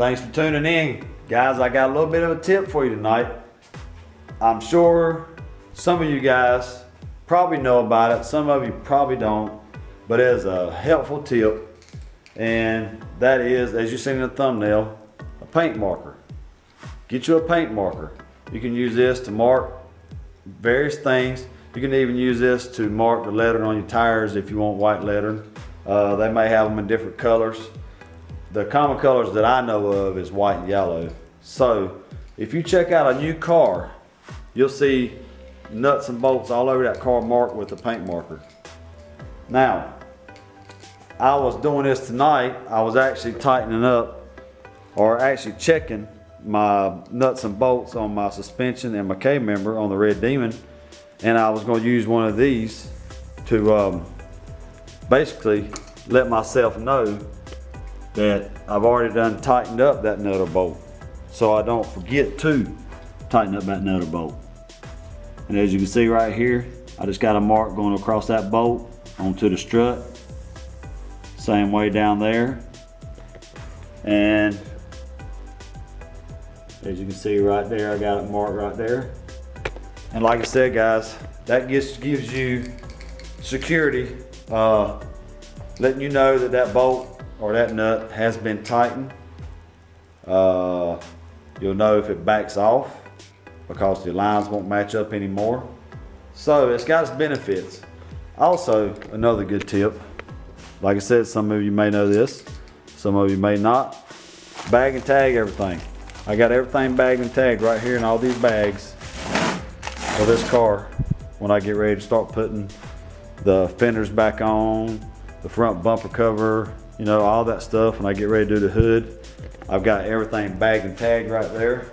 Thanks for tuning in. Guys, I got a little bit of a tip for you tonight. I'm sure some of you guys probably know about it. Some of you probably don't, but it is a helpful tip. And that is, as you seen in the thumbnail, a paint marker. Get you a paint marker. You can use this to mark various things. You can even use this to mark the lettering on your tires if you want white lettering. They may have them in different colors. The common colors that I know of is white and yellow. So if you check out a new car, you'll see nuts and bolts all over that car marked with a paint marker. Now, I was doing this tonight. I was actually tightening up, or actually checking my nuts and bolts on my suspension and my K-member on the Red Demon, and I was going to use one of these to basically let myself know that I've already done tightened up that nut or bolt, so I don't forget to tighten up that nut or bolt. And as you can see right here, I just got a mark going across that bolt onto the strut, same way down there. And as you can see right there, I got it marked right there. And like I said, guys, that gives you security, letting you know that that bolt or that nut has been tightened. You'll know if it backs off because the lines won't match up anymore. So it's got its benefits. Also, another good tip, like I said, some of you may know this, some of you may not. Bag and tag everything. I got everything bagged and tagged right here in all these bags of this car when I get ready to start putting the fenders back on, the front bumper cover, you know, all that stuff. When I get ready to do the hood, I've got everything bagged and tagged right there.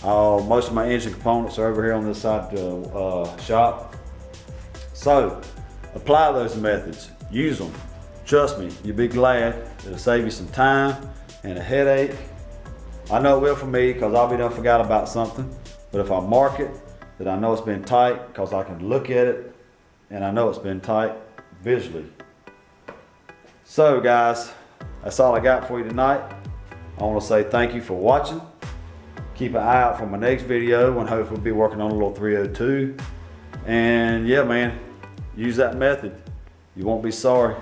Most of my engine components are over here on this side of the shop. So apply those methods, use them. Trust me, you'll be glad. It'll save you some time and a headache. I know it will for me, because I'll be done forgot about something. But if I mark it, that I know it's been tight, because I can look at it and I know it's been tight visually. So guys, that's all I got for you tonight. I want to say thank you for watching. Keep an eye out for my next video, when hopefully we'll be working on a little 302. And yeah, man, use that method. You won't be sorry.